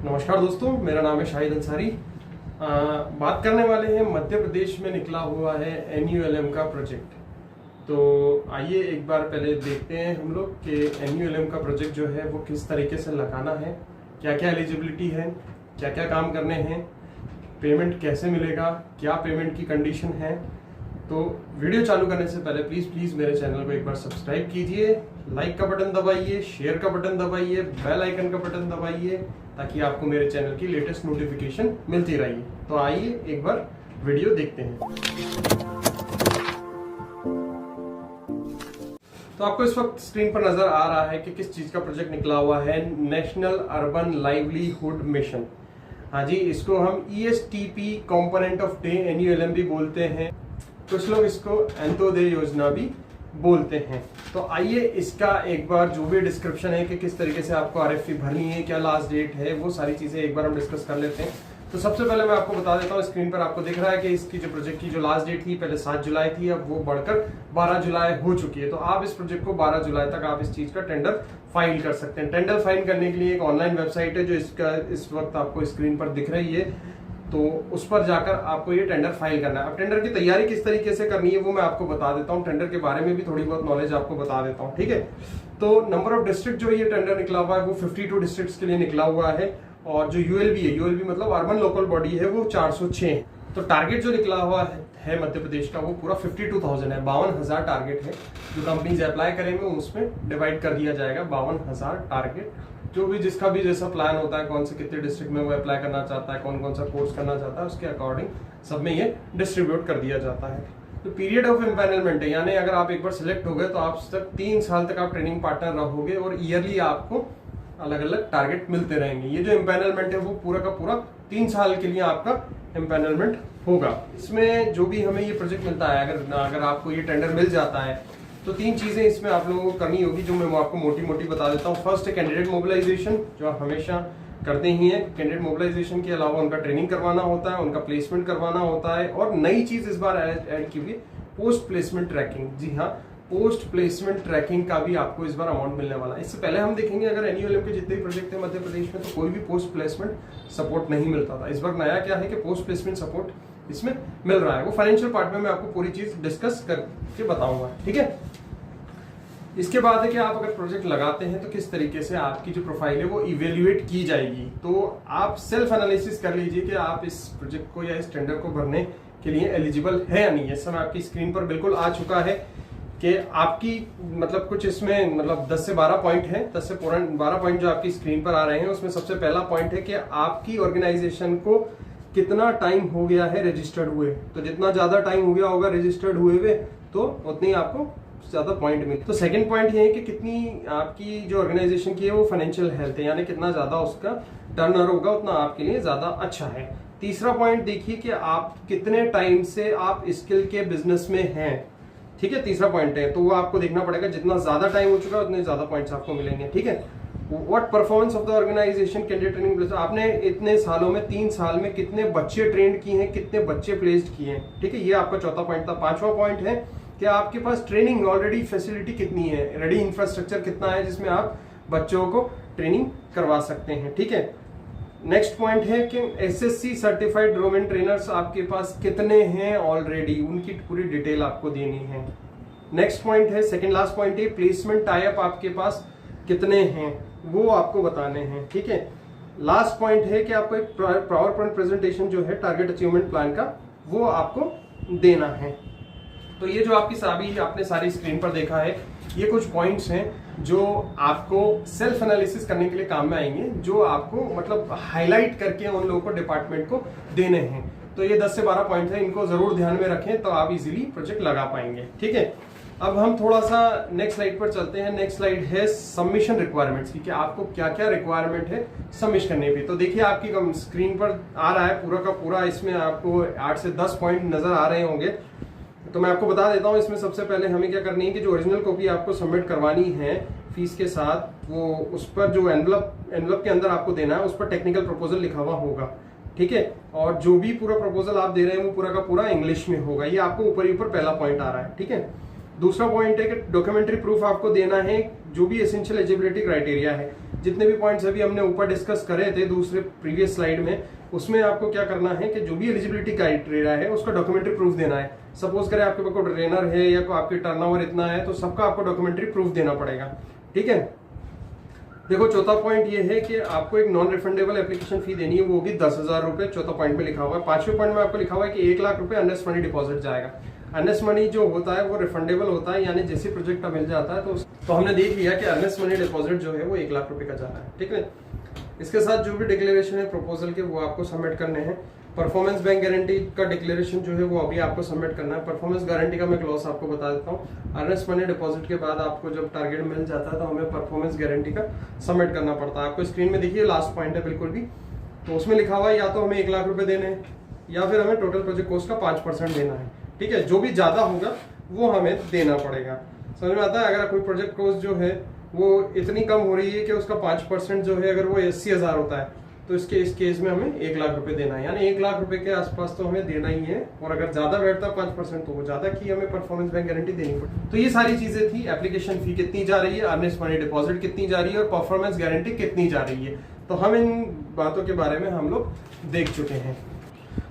नमस्कार दोस्तों, मेरा नाम है शाहिद अंसारी। बात करने वाले हैं मध्य प्रदेश में निकला हुआ है NULM का प्रोजेक्ट। तो आइए एक बार पहले देखते हैं हम लोग कि NULM का प्रोजेक्ट जो है वो किस तरीके से लगाना है, क्या क्या एलिजिबिलिटी है, क्या क्या काम करने हैं, पेमेंट कैसे मिलेगा, क्या पेमेंट की कंडीशन है। तो वीडियो चालू करने से पहले प्लीज़ मेरे चैनल को एक बार सब्सक्राइब कीजिए, लाइक का बटन दबाइए, शेयर का बटन दबाइए, बेल आइकन का बटन दबाइए ताकि आपको मेरे चैनल की लेटेस्ट नोटिफिकेशन मिलती रहे। तो आइए एक बार वीडियो देखते हैं। तो आपको इस वक्त स्क्रीन पर नजर आ रहा है कि किस चीज का प्रोजेक्ट निकला हुआ है, नेशनल अर्बन लाइवलीहुड मिशन। हाँ जी, इसको हम ESTP component of day NULM भी बोलते हैं, कुछ लोग इसको अंत्योदय योजना भी बोलते हैं। तो आइए इसका एक बार जो भी डिस्क्रिप्शन है कि किस तरीके से आपको RFP भरनी है, क्या लास्ट डेट है, वो सारी चीजें एक बार हम डिस्कस कर लेते हैं। तो सबसे पहले मैं आपको बता देता हूँ, स्क्रीन पर आपको दिख रहा है कि इसकी जो प्रोजेक्ट की जो लास्ट डेट थी पहले 7 जुलाई थी, अब वो बढ़कर 12 जुलाई हो चुकी है। तो आप इस प्रोजेक्ट को 12 जुलाई तक आप इस चीज का टेंडर फाइल कर सकते हैं। टेंडर फाइल करने के लिए एक ऑनलाइन वेबसाइट है जो इसका इस वक्त आपको स्क्रीन पर दिख रही है, तो उस पर जाकर आपको ये टेंडर फाइल करना है। अब टेंडर की तैयारी किस तरीके से करनी है वो मैं आपको बता देता हूँ, टेंडर के बारे में भी थोड़ी बहुत नॉलेज आपको बता देता हूँ, ठीक है। तो नंबर ऑफ डिस्ट्रिक्ट जो ये टेंडर निकला हुआ है वो 52 डिस्ट्रिक्ट्स के लिए निकला हुआ है, और जो ULB है, ULB मतलब अर्बन लोकल बॉडी है, वो 406 है। तो टारगेट जो निकला हुआ है मध्य प्रदेश का वो पूरा 52,000 है, 52,000 टारगेट है। जो कंपनीज अप्लाई करेंगे उसमें डिवाइड कर दिया जाएगा 52,000 टारगेट। जो भी जिसका भी जैसा प्लान होता है, कौन से कितने डिस्ट्रिक्ट में वो अप्लाई करना चाहता है, कौन कौन सा कोर्स करना चाहता है, उसके अकॉर्डिंग सब में ये डिस्ट्रीब्यूट कर दिया जाता है। तो पीरियड ऑफ एम्पैनलमेंट है, यानी अगर आप एक बार सिलेक्ट हो गए तो आप तक 3 साल तक आप ट्रेनिंग पार्टनर रहोगे और ईयरली आपको अलग अलग टारगेट मिलते रहेंगे। ये जो एम्पैनलमेंट है वो पूरा का पूरा 3 साल के लिए आपका एम्पैनलमेंट होगा। इसमें जो भी हमें ये प्रोजेक्ट मिलता है, अगर आपको ये टेंडर मिल जाता है तो 3 चीजें इसमें आप लोगों को करनी होगी, जो मैं आपको मोटी मोटी बता देता हूँ। फर्स्ट है कैंडिडेट मोबिलाइजेशन, जो आप हमेशा करते ही हैं। कैंडिडेट मोबिलाइजेशन के अलावा उनका ट्रेनिंग करवाना होता है, उनका प्लेसमेंट करवाना होता है, और नई चीज इस बार ऐड की हुई पोस्ट प्लेसमेंट ट्रैकिंग। जी हाँ, पोस्ट प्लेसमेंट ट्रैकिंग का भी आपको इस बार अमाउंट मिलने वाला है। इससे पहले हम देखेंगे अगर NULM के जितने भी प्रोजेक्ट है मध्य प्रदेश में तो कोई भी पोस्ट प्लेसमेंट सपोर्ट नहीं मिलता था। इस बार नया क्या है कि पोस्ट प्लेसमेंट सपोर्ट इसमें मिल रहा है। वो फाइनेंशियल पार्ट में मैं आपको पूरी चीज डिस्कस करके बताऊंगा, ठीक है। इसके बाद है कि आप अगर प्रोजेक्ट लगाते हैं तो किस तरीके से आपकी जो प्रोफाइल है वो इवेल्युएट की जाएगी। तो आप सेल्फ एनालिसिस कर लीजिए कि आप इस प्रोजेक्ट को या इस टेंडर को भरने के लिए एलिजिबल है या नहीं है। इस समय आपकी स्क्रीन पर बिल्कुल आ चुका है कि आपकी मतलब कुछ इसमें मतलब 10 से 12 पॉइंट है, 10 से 12 पॉइंट जो आपकी स्क्रीन पर आ रहे हैं। उसमें सबसे पहला पॉइंट है कि आपकी ऑर्गेनाइजेशन को कितना टाइम हो गया है रजिस्टर्ड हुए। तो जितना ज्यादा टाइम हो गया होगा रजिस्टर्ड हुए तो उतनी आपको ज्यादा पॉइंट मिले। तो सेकंड पॉइंट ये है कि कितनी आपकी जो ऑर्गेनाइजेशन की है वो फाइनेंशियल हेल्थ है, यानी कितना ज्यादा उसका टर्नओवर होगा उतना आपके लिए ज्यादा अच्छा है। तीसरा पॉइंट देखिए कि आप कितने टाइम से आप स्किल के बिजनेस में हैं, ठीक है। तीसरा पॉइंट है तो वो आपको देखना पड़ेगा, जितना ज्यादा टाइम हो चुका है उतने ज्यादा पॉइंट्स आपको मिलेंगे, ठीक है। What performance of the organization candidate training, आपने इतने सालों में 3 साल में कितने बच्चे ट्रेंड किए हैं, कितने बच्चे प्लेस्ड किए हैं, ठीक है। ये आपका चौथा पॉइंट था। पांचवा पॉइंट है कि आपके पास ट्रेनिंग ऑलरेडी फैसिलिटी कितनी है, रेडी इंफ्रास्ट्रक्चर कितना है जिसमें आप बच्चों को ट्रेनिंग करवा सकते हैं, ठीक है। नेक्स्ट पॉइंट है कि SSC सर्टिफाइड रोमन ट्रेनर्स आपके पास कितने हैं ऑलरेडी, उनकी पूरी डिटेल आपको देनी है। नेक्स्ट पॉइंट है, सेकंड लास्ट पॉइंट है, प्लेसमेंट टाई अप आपके पास कितने हैं वो आपको बताने हैं, ठीक है। लास्ट पॉइंट है कि आपको एक पावर पॉइंट प्रेजेंटेशन जो है टारगेट अचीवमेंट प्लान का वो आपको देना है। तो ये जो आपने सारी स्क्रीन पर देखा है, ये कुछ पॉइंट्स हैं जो आपको सेल्फ एनालिसिस करने के लिए काम में आएंगे, जो आपको मतलब हाईलाइट करके उन लोगों को डिपार्टमेंट को देने हैं। तो ये 10 से 12 पॉइंट है, इनको जरूर ध्यान में रखें तो आप इजीली प्रोजेक्ट लगा पाएंगे, ठीक है। अब हम थोड़ा सा नेक्स्ट स्लाइड पर चलते हैं। नेक्स्ट स्लाइड है सबमिशन रिक्वायरमेंट्स की, कि आपको क्या क्या रिक्वायरमेंट है सबमिट करने पे। तो देखिए आपकी स्क्रीन पर आ रहा है पूरा का पूरा, इसमें आपको 8 से 10 पॉइंट नजर आ रहे होंगे। तो मैं आपको बता देता हूँ, इसमें सबसे पहले हमें क्या करनी है कि जो ओरिजिनल कॉपी आपको सबमिट करवानी है फीस के साथ, वो उस पर जो एनवलप के अंदर आपको देना है उस पर टेक्निकल प्रपोजल लिखा हुआ होगा, ठीक है। और जो भी पूरा प्रपोजल आप दे रहे हैं वो पूरा का पूरा इंग्लिश में होगा। ये आपको ऊपर ही ऊपर पहला पॉइंट आ रहा है, ठीक है। दूसरा पॉइंट है कि डॉक्यूमेंट्री प्रूफ आपको देना है, जो भी एसेंशियल एलिजिबिलिटी क्राइटेरिया है। जितने भी पॉइंट्स अभी हमने ऊपर डिस्कस करे थे दूसरे प्रीवियस स्लाइड में, उसमें आपको क्या करना है कि जो भी एलिजिबिलिटी क्राइटेरिया है उसका डॉक्यूमेंट्री प्रूफ देना है। सपोज करें आपके पास कोई ट्रेनर है या आपकी टर्नओवर इतना है, तो सबका आपको डॉक्यूमेंट्री प्रूफ देना पड़ेगा। ठीक है, देखो चौथा पॉइंट ये है कि आपको एक नॉन रिफंडेबल एप्लीकेशन फी देनी है, वो होगी 10,000 रुपए। चौथा पॉइंट में लिखा हुआ है। पांचवें पॉइंट में आपको लिखा हुआ है कि 1 लाख रुपए अर्नेस्ट मनी डिपॉजिट जाएगा। अर्नेस्ट मनी जो होता है वो रिफंडेबल होता है, यानी जैसे प्रोजेक्ट का मिल जाता है तो हमने देख लिया कि अर्नेस्ट मनी डिपॉजिट जो है वो 1 लाख रुपए का जा रहा है। ठीक है, इसके साथ जो भी डिक्लेरेशन है प्रपोजल के वो आपको सबमिट करने हैं। परफॉर्मेंस बैंक गारंटी का डिक्लेरेशन जो है वो अभी आपको सबमिट करना है। परफॉर्मेंस गारंटी का मैं क्लॉज आपको बता देता हूँ। अर्नेस्ट मनी डिपॉजिट के बाद आपको जब टारगेट मिल जाता है तो हमें परफॉर्मेंस गारंटी का सबमिट करना पड़ता है। आपको स्क्रीन में देखिए लास्ट पॉइंट है बिल्कुल भी, तो उसमें लिखा हुआ है या तो हमें 1 लाख रुपए देने हैं या फिर हमें टोटल प्रोजेक्ट कॉस्ट का 5% देना है। ठीक है, जो भी ज्यादा होगा वो हमें देना पड़ेगा। समझ में आता है? अगर कोई प्रोजेक्ट कॉस्ट जो है वो इतनी कम हो रही है कि उसका 5% जो है अगर वो 80,000 होता है तो इस केस में हमें 1 लाख रुपए देना है, यानी 1 लाख रुपए के आसपास तो हमें देना ही है। और अगर ज्यादा बैठता 5% तो वो ज्यादा की हमें परफॉर्मेंस बैंक गारंटी देनी पड़ती। तो ये सारी चीजें थी। एप्लीकेशन फी कितनी जा रही है, अर्नेस्ट मनी डिपॉजिट कितनी जा रही है और परफॉर्मेंस गारंटी कितनी जा रही है, तो हम इन बातों के बारे में हम लोग देख चुके हैं।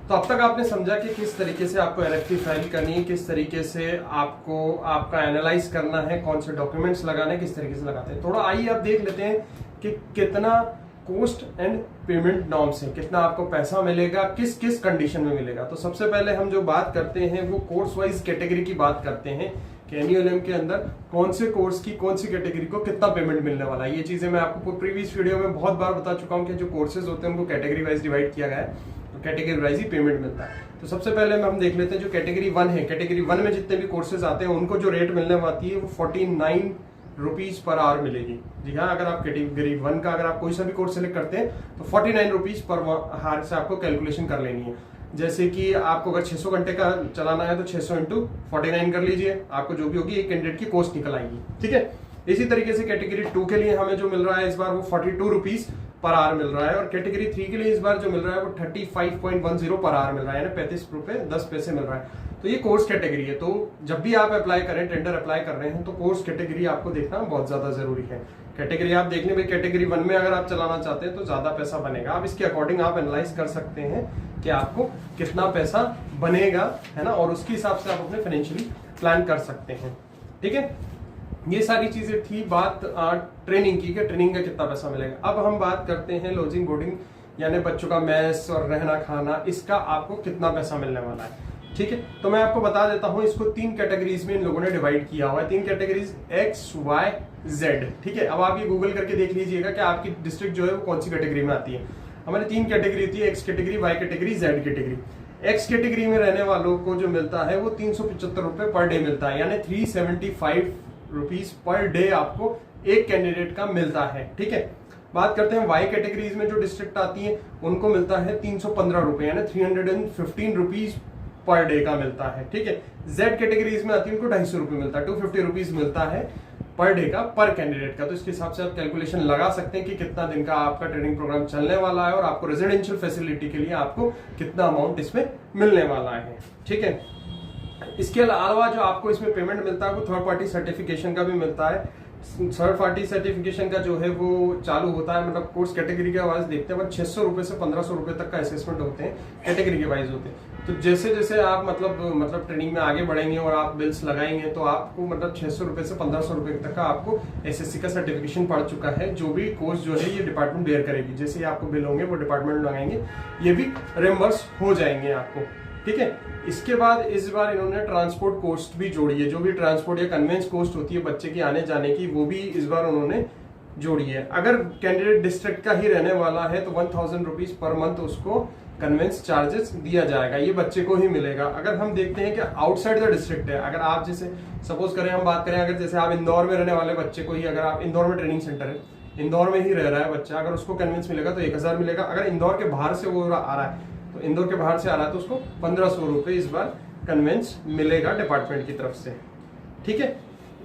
तो अब तक आपने समझा कि किस तरीके से आपको एलएफटी फाइल करनी है, किस तरीके से आपको आपका एनालाइज करना है, कौन से डॉक्यूमेंट्स लगाने, किस तरीके से लगाते हैं। थोड़ा आइए अब देख लेते हैं कि कितना कॉस्ट एंड पेमेंट नॉर्म्स है, कितना आपको पैसा मिलेगा, किस किस कंडीशन में मिलेगा। तो सबसे पहले हम जो बात करते हैं वो कोर्स वाइज कैटेगरी की बात करते हैं कि एनयूएलएम के अंदर कौन से कोर्स की कौन सी कैटेगरी को कितना पेमेंट मिलने वाला है। ये चीजें मैं आपको प्रीवियस वीडियो में बहुत बार बता चुका हूँ कि जो कोर्सेज होते हैं उनको कैटेगरी वाइज डिवाइड किया गया है, तो कैटेगरी वाइज ही पेमेंट मिलता है। तो सबसे पहले हम देख लेते हैं जो कैटेगरी 1 है। कैटेगरी 1 में जितने भी कोर्सेज आते हैं उनको जो रेट मिलने वाली है वो 49 रुपीज पर आवर मिलेगी। जी हाँ, अगर आप कैटेगरी 1 का अगर आप कोई सा भी कोर्स सेलेक्ट करते हैं तो 49 रुपीज पर आवर से आपको कैलकुलेशन कर लेनी है। जैसे कि आपको अगर 600 घंटे का चलाना है तो 600 इंटू 49 कर लीजिए, आपको जो भी होगी एक कैंडिडेट की कॉस्ट निकल आएगी। ठीक है, इसी तरीके से कैटेगरी 2 के लिए हमें जो मिल रहा है इस बार वो 42 रुपीज पर आवर मिल रहा है, और कैटेगरी 3 के लिए इस बार जो मिल रहा है वो 35.10 पर आवर मिल रहा है, यानी 35 रुपए 10 पैसे मिल रहा है। तो ये कोर्स कैटेगरी है। तो जब भी आप अप्लाई करें, टेंडर अप्लाई कर रहे हैं, तो कोर्स कैटेगरी आपको देखना बहुत ज्यादा जरूरी है। कैटेगरी आप देख लें भाई, कैटेगरी 1 में अगर आप चलाना चाहते हैं तो ज्यादा पैसा बनेगा। आप इसके अकॉर्डिंग आप एनालाइज कर सकते हैं कि आपको कितना पैसा बनेगा, है ना, और उसके हिसाब से आप अपने फाइनेंशियली प्लान कर सकते हैं। ठीक है, ये सारी चीजें थी बात ट्रेनिंग की, कि ट्रेनिंग का कितना पैसा मिलेगा। अब हम बात करते हैं लॉजिंग बोर्डिंग, यानी बच्चों का मेस और रहना खाना, इसका आपको कितना पैसा मिलने वाला है। ठीक है, तो मैं आपको बता देता हूं, इसको 3 कैटेगरीज में इन लोगों ने डिवाइड किया हुआ है। 3 कैटेगरीज X, Y, Z। ठीक है, अब आप ये गूगल करके देख लीजिएगा कि आपकी डिस्ट्रिक्ट जो है वो कौन सी कैटेगरी में आती है। हमारी 3 कैटेगरी होती है, X category, Y category, Z category. X category में रहने वालों को जो मिलता है वो 375 रुपए पर डे मिलता है, यानी 375 रुपीज पर डे आपको एक कैंडिडेट का मिलता है। ठीक है, बात करते हैं वाई कैटेगरीज में जो डिस्ट्रिक्ट आती है उनको मिलता है 315 रुपए, यानी 315 रुपीज पर डे का मिलता है। ठीक है, जेड कैटेगरीज में आती है उनको 250 रुपए मिलता है, 250 रुपीज मिलता है पर डे का, पर कैंडिडेट का। तो इसके हिसाब से आप कैलकुलेशन लगा सकते हैं कि कितना दिन का आपका ट्रेनिंग प्रोग्राम चलने वाला है और आपको रेजिडेंशियल फैसिलिटी के लिए आपको कितना अमाउंट इसमें मिलने वाला है। ठीक है, इसके अलावा जो आपको इसमें पेमेंट मिलता है वो थर्ड पार्टी सर्टिफिकेशन का भी मिलता है। थर्ड पार्टी सर्टिफिकेशन का जो है वो चालू होता है, मतलब कोर्स कैटेगरी के वाइज देखते हैं, 600 रुपए से 1500 रुपए तक का असेसमेंट होते हैं, कैटेगरी के वाइज होते हैं। तो जैसे जैसे आप मतलब ट्रेनिंग में आगे बढ़ेंगे और आप बिल्स लगाएंगे तो आपको 600 रुपए से 1500 रुपए तक का आपको एसएससी का सर्टिफिकेशन पड़ चुका है। जो भी कोर्स जो है ये डिपार्टमेंट बेयर करेगी, जैसे आपको बिल होंगे वो डिपार्टमेंट लगाएंगे, ये भी रिम्बर्स हो जाएंगे आपको। ठीक है, इसके बाद इस बार इन्होंने ट्रांसपोर्ट कॉस्ट भी जोड़ी है, जो भी ट्रांसपोर्ट या कन्वेंस कॉस्ट होती है बच्चे की आने जाने की, वो भी इस बार उन्होंने जोड़ी है। अगर कैंडिडेट डिस्ट्रिक्ट का ही रहने वाला है तो 1000 रुपीज पर मंथ उसको कन्वेंस चार्जेस दिया जाएगा, ये बच्चे को ही मिलेगा। अगर हम देखते हैं कि आउटसाइड द डिस्ट्रिक्ट है, अगर आप जैसे सपोज करें हम बात करें, अगर जैसे आप इंदौर में रहने वाले बच्चे को ही, अगर आप इंदौर में ट्रेनिंग सेंटर है, इंदौर में ही रह रहा है बच्चा, अगर उसको कन्वेंस मिलेगा तो 1000 मिलेगा। अगर इंदौर के बाहर से वो आ रहा है, तो इंदौर के बाहर से आ रहा है तो उसको 1500 रुपए इस बार कन्वेंस मिलेगा डिपार्टमेंट की तरफ से। ठीक है,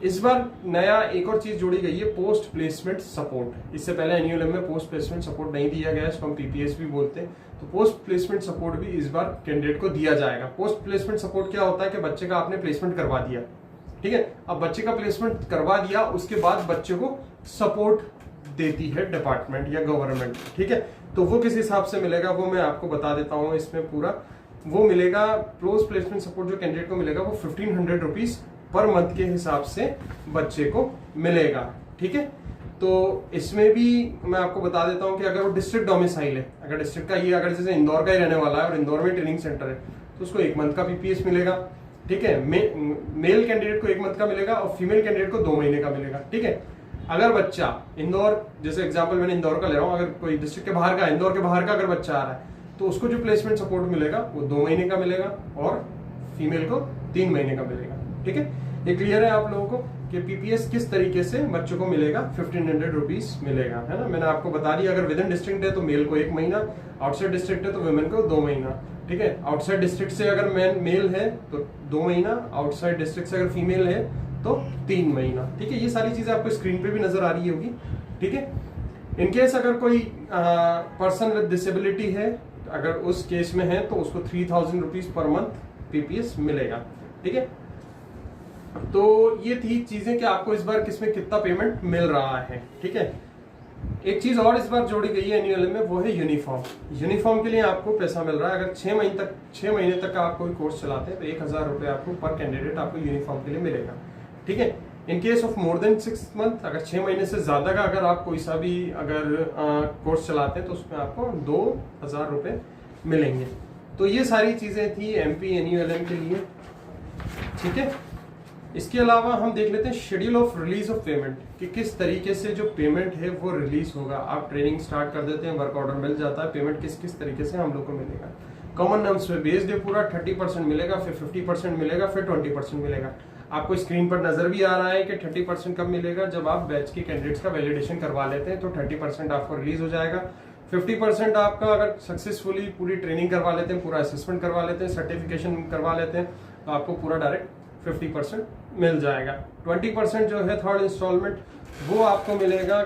इस बार नया एक और चीज जोड़ी गई है, पोस्ट प्लेसमेंट सपोर्ट। इससे पहले एनयूएलएम में पोस्ट प्लेसमेंट सपोर्ट नहीं दिया गया, इसको हम पीपीएस भी बोलते हैं। तो पोस्ट प्लेसमेंट सपोर्ट भी इस बार कैंडिडेट को दिया जाएगा। पोस्ट प्लेसमेंट सपोर्ट क्या होता है कि बच्चे का आपने प्लेसमेंट करवा दिया, ठीक है, अब बच्चे का प्लेसमेंट करवा दिया, उसके बाद बच्चे को सपोर्ट देती है डिपार्टमेंट या गवर्नमेंट, ठीक है। तो वो किस हिसाब से मिलेगा वो मैं आपको बता देता हूँ इसमें पूरा। वो मिलेगा पोस्ट प्लेसमेंट सपोर्ट जो कैंडिडेट को मिलेगा वो 1500 रुपीज पर मंथ के हिसाब से बच्चे को मिलेगा, ठीक है। तो इसमें भी मैं आपको बता देता हूं कि अगर वो डिस्ट्रिक्ट डोमिसाइल है, अगर डिस्ट्रिक्ट का ये अगर जैसे इंदौर का ही रहने वाला है और इंदौर में ट्रेनिंग सेंटर है तो उसको 1 मंथ का पीपीएस मिलेगा, ठीक है। मेल कैंडिडेट को 1 मंथ का मिलेगा और फीमेल कैंडिडेट को 2 महीने का मिलेगा, ठीक है। अगर बच्चा इंदौर, जैसे एग्जाम्पल मैंने इंदौर का ले रहा हूँ, अगर कोई डिस्ट्रिक्ट के बाहर का, इंदौर के बाहर का अगर बच्चा आ रहा है तो उसको जो प्लेसमेंट सपोर्ट मिलेगा वो 2 महीने का मिलेगा और फीमेल को 3 महीने का मिलेगा, ठीक है। ये क्लियर है आप लोगों को कि पीपीएस किस तरीके से बच्चों को मिलेगा, 1500 रुपीज मिलेगा, है ना। मैंने आपको बता दिया अगर विद इन डिस्ट्रिक्ट है तो मेल को 1 महीना, आउटसाइड डिस्ट्रिक्ट है तो वुमेन को 2 महीना, ठीक है। आउटसाइड डिस्ट्रिक्ट से अगर मेल है तो 2 महीना, आउटसाइड डिस्ट्रिक्ट से अगर फीमेल है तो 3 महीना, ठीक है। ये सारी चीजें आपको स्क्रीन पे भी नजर आ रही होगी, ठीक है। इनकेस अगर कोई पर्सन विद डिसेबिलिटी है, अगर उस केस में है तो उसको 3000 रुपीज पर मंथ पीपीएस मिलेगा, ठीक है। तो ये थी चीजें कि आपको इस बार किसमें कितना पेमेंट मिल रहा है, ठीक है। एक चीज और इस बार जोड़ी गई है एनुअल में, वो है यूनिफॉर्म। यूनिफॉर्म के लिए आपको पैसा मिल रहा है। अगर 6 महीने तक आप कोई कोर्स चलाते हैं तो 1000 रुपए आपको पर कैंडिडेट आपको यूनिफॉर्म के लिए मिलेगा, ठीक है। In case of more than 6 month, अगर 6 महीने से ज्यादा का अगर आप कोई सा भी अगर कोर्स चलाते हैं तो उसमें आपको 2000 रुपए मिलेंगे। तो ये सारी चीजें थी एमपी एनयूएलएम के लिए, ठीक है। इसके अलावा हम देख लेते हैं schedule of release of payment कि किस तरीके से जो पेमेंट है वो रिलीज होगा। आप ट्रेनिंग स्टार्ट कर देते हैं, वर्क ऑर्डर मिल जाता है, पेमेंट किस किस तरीके से हम लोग को मिलेगा। कॉमन नर्म्स पे बेस्ड है पूरा, 30% मिलेगा, फिर 50% मिलेगा, फिर 20% मिलेगा। आपको स्क्रीन पर नजर भी आ रहा है कि 30% कब मिलेगा, जब आप बैच के कैंडिडेट्स का वैलिडेशन करवा लेते हैं तो 30% आपको रिलीज हो जाएगा। 50% आपका अगर सक्सेसफुली पूरी ट्रेनिंग करवा लेते हैं, पूरा असेसमेंट करवा लेते हैं, सर्टिफिकेशन करवा लेते हैं तो आपको पूरा डायरेक्ट 50% मिल जाएगा। 20% जो है थर्ड इंस्टॉलमेंट वो आपको मिलेगा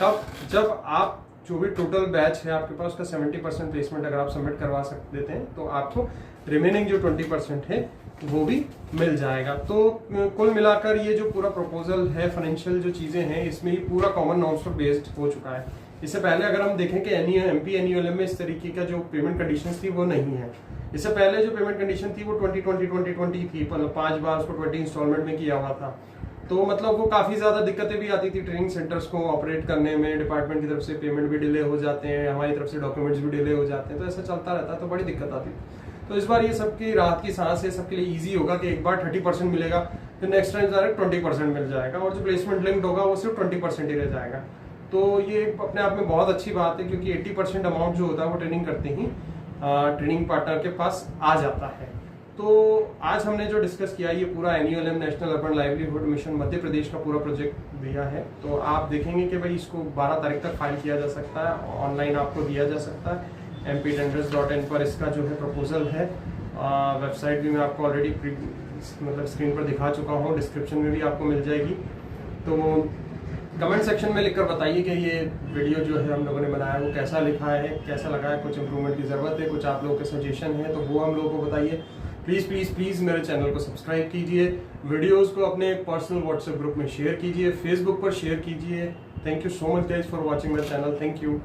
कब, जब आप जो भी टोटल बैच है आपके पास उसका 70% प्लेसमेंट अगर आप सबमिट करवा देते हैं तो आपको रिमेनिंग जो 20% है वो भी मिल जाएगा। तो कुल मिलाकर ये जो पूरा प्रपोजल है, फाइनेंशियल जो चीजें हैं, इसमें ये पूरा कॉमन नॉर्म्स पर बेस्ड हो चुका है। इससे पहले अगर हम देखें कि एमपी एनयूएलएम में इस तरीके का जो पेमेंट कंडीशंस थी वो नहीं है। इससे पहले जो पेमेंट कंडीशन थी वो 2020 थी, मतलब 5 बार उसको 20 इंस्टॉलमेंट में किया हुआ था। तो मतलब वो काफी ज्यादा दिक्कतें भी आती थी ट्रेनिंग सेंटर्स को ऑपरेट करने में, डिपार्टमेंट की तरफ से पेमेंट भी डिले हो जाते हैं, हमारी तरफ से डॉक्यूमेंट्स भी डिले हो जाते हैं, तो ऐसा चलता रहता है, तो बड़ी दिक्कत आती है। तो इस बार ये सबकी राहत की सांस है, सबके लिए ईजी होगा कि एक बार 30% मिलेगा, फिर नेक्स्ट टाइम डायरेक्ट 20% मिल जाएगा और जो प्लेसमेंट लिंक्ड होगा वो सिर्फ 20% ही रह जाएगा। तो ये अपने आप में बहुत अच्छी बात है क्योंकि 80% अमाउंट जो होता है वो ट्रेनिंग करते ही ट्रेनिंग पार्टनर के पास आ जाता है। तो आज हमने जो डिस्कस किया ये पूरा NULM national urban livelihood mission Madhya Pradesh का पूरा प्रोजेक्ट दिया है। तो आप देखेंगे कि भाई इसको 12 तारीख तक फाइल किया जा सकता है, ऑनलाइन आपको दिया जा सकता है। mptenders.in पर इसका जो है प्रपोजल है, वेबसाइट भी मैं आपको ऑलरेडी मतलब स्क्रीन पर दिखा चुका हूँ, डिस्क्रिप्शन में भी आपको मिल जाएगी। तो कमेंट सेक्शन में लिखकर बताइए कि ये वीडियो जो है हम लोगों ने बनाया वो कैसा लिखा है, कैसा लगा है, कुछ इंप्रूवमेंट की ज़रूरत है, कुछ आप लोगों के सजेशन है तो वो हम लोगों को बताइए। प्लीज़ प्लीज़ प्लीज़ मेरे चैनल को सब्सक्राइब कीजिए, वीडियोस को अपने पर्सनल व्हाट्सएप ग्रुप में शेयर कीजिए, फेसबुक पर शेयर कीजिए। Thank you so much guys for watching my channel. Thank you.